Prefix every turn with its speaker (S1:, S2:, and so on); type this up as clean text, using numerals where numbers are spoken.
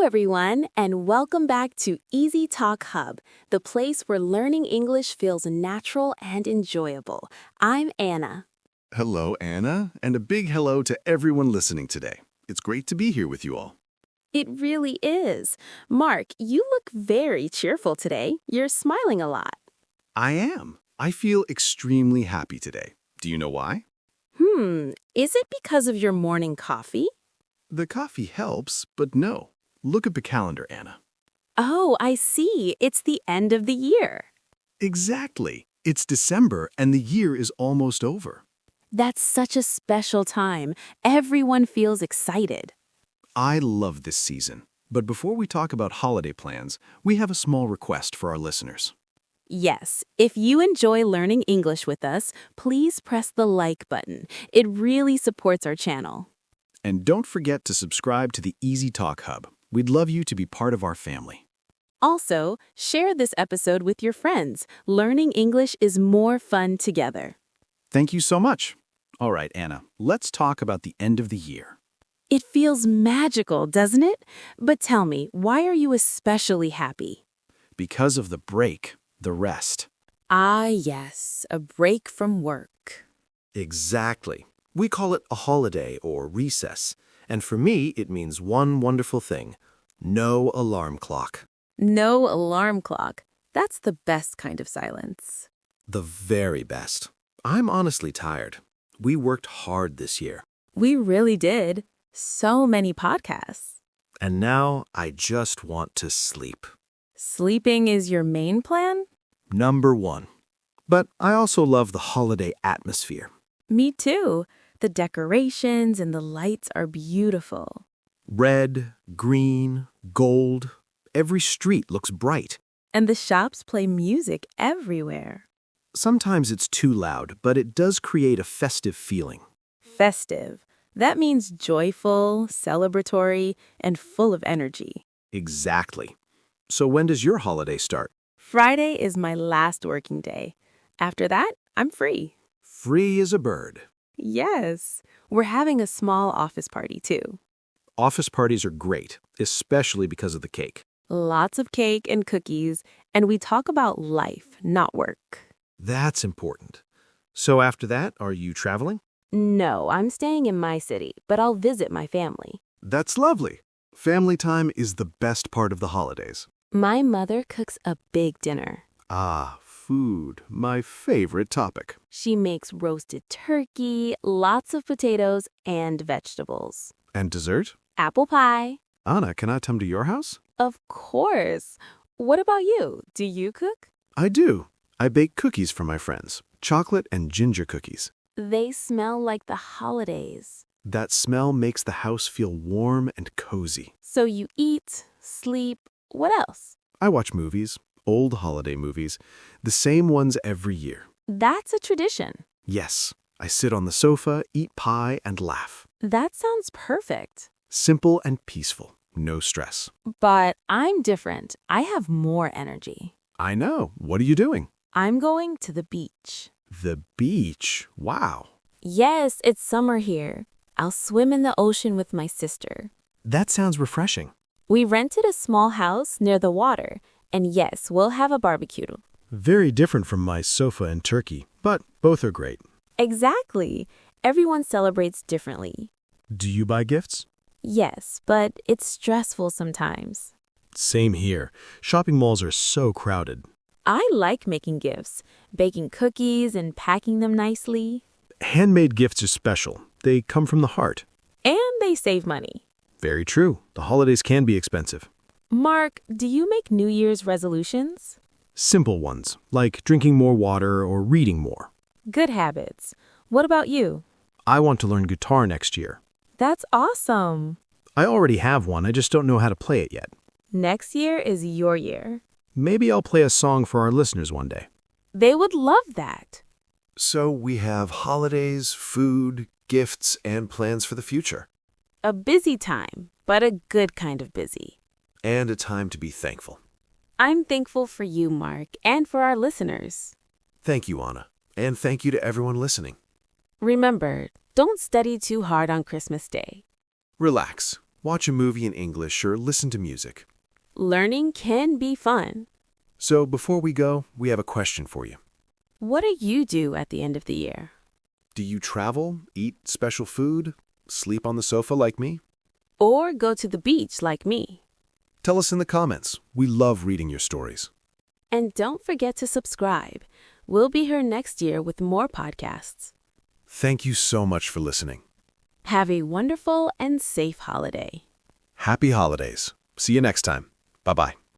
S1: everyone, and welcome back to Easytalk Hub, the place where learning English feels natural and enjoyable. I'm Anna.
S2: Hello, Anna, and a big hello to everyone listening today. It's great to be here with you all.
S1: It really is. Mark, you look very cheerful today. You're smiling a lot.
S2: I am. I feel extremely happy today. Do you know why?
S1: Is it because of your morning coffee?
S2: The coffee helps, but no. Look at the calendar, Anna.
S1: Oh, I see. It's the end of the year.
S2: Exactly. It's December and the year is almost over.
S1: That's such a special time. Everyone feels excited.
S2: I love this season. But before we talk about holiday plans, we have a small request for our listeners.
S1: Yes, if you enjoy learning English with us, please press the like button. It really supports our channel.
S2: And don't forget to subscribe to the Easytalk Hub. We'd love you to be part of our family.
S1: Also, share this episode with your friends. Learning English is more fun together.
S2: Thank you so much. All right, Anna, let's talk about the end of the year.
S1: It feels magical, doesn't it? But tell me, why are you especially happy?
S2: Because of the break, the rest.
S1: Ah, yes, a break from work.
S3: Exactly. We call it a holiday or recess, and for me, it means one wonderful thing: no alarm clock.
S1: No alarm clock. That's the best kind of silence.
S3: The very best. I'm honestly tired. We worked hard this year,
S1: We really did. So many podcasts.
S3: and now I just want to sleep.
S1: Sleeping is your main plan?
S3: Number one. But I also love the holiday atmosphere.
S1: Me too. The decorations and the lights are beautiful.
S3: Red, green, gold. Every street looks bright.
S1: And the shops play music everywhere.
S3: Sometimes it's too loud, but it does create a festive feeling.
S1: Festive. That means joyful, celebratory, and full of energy.
S3: Exactly. So when does your holiday start?
S1: Friday is my last working day. After that, I'm free.
S3: Free as a bird.
S1: Yes, we're having a small office party too.
S3: Office parties are great, especially because of the cake.
S1: Lots of cake and cookies, and we talk about life, not work.
S3: That's important. So after that, are you traveling?
S1: No, I'm staying in my city, but I'll visit my family.
S2: That's lovely. Family time is the best part of the holidays.
S1: My mother cooks a big dinner.
S2: Ah, food, my favorite topic.
S1: She makes roasted turkey, lots of potatoes, and vegetables.
S2: And dessert?
S1: Apple pie.
S2: Anna, can I come to your house?
S1: Of course. What about you? Do you cook?
S2: I do. I bake cookies for my friends. Chocolate and ginger cookies.
S1: They smell like the holidays.
S2: That smell makes the house feel warm and cozy.
S1: So you eat, sleep, what else?
S2: I watch movies, old holiday movies, the same ones every year.
S1: That's a tradition.
S2: Yes, I sit on the sofa, eat pie, and laugh.
S1: That sounds perfect.
S2: Simple and peaceful, no stress.
S1: But I'm different. I have more energy.
S2: I know. What are you doing?
S1: I'm going to the beach.
S2: The beach. Wow.
S1: Yes, it's summer here. I'll swim in the ocean with my sister.
S2: That sounds refreshing.
S1: We rented a small house near the water, and yes, we'll have a barbecue.
S2: Very different from my sofa and turkey, but both are great.
S1: Exactly. Everyone celebrates differently.
S2: Do you buy gifts?
S1: Yes, but it's stressful sometimes.
S2: Same here. Shopping malls are so crowded.
S1: I like making gifts, baking cookies and packing them nicely.
S2: Handmade gifts are special. They come from the heart.
S1: And they save money.
S2: Very true. The holidays can be expensive.
S1: Mark, do you make New Year's resolutions?
S2: Simple ones, like drinking more water or reading more.
S1: Good habits. What about you?
S2: I want to learn guitar next year.
S1: That's awesome.
S2: I already have one, I just don't know how to play it yet.
S1: Next year is your year.
S2: Maybe I'll play a song for our listeners one day.
S1: They would love that.
S3: So we have holidays, food, gifts, and plans for the future.
S1: A busy time, but a good kind of busy.
S3: And a time to be thankful.
S1: I'm thankful for you, Mark, and for our listeners.
S3: Thank you, Anna. And thank you to everyone listening.
S1: Remember, don't study too hard on Christmas Day.
S3: Relax. watch a movie in English, or listen to music.
S1: Learning can be fun.
S3: So before we go, we have a question for you.
S1: What do you do at the end of the year?
S3: Do you travel, eat special food, sleep on the sofa like me?
S1: Or go to the beach like me?
S3: Tell us in the comments. We love reading your stories.
S1: And don't forget to subscribe. We'll be here next year with more podcasts.
S3: Thank you so much for listening.
S1: Have a wonderful and safe holiday.
S3: Happy holidays. See you next time. Bye-bye.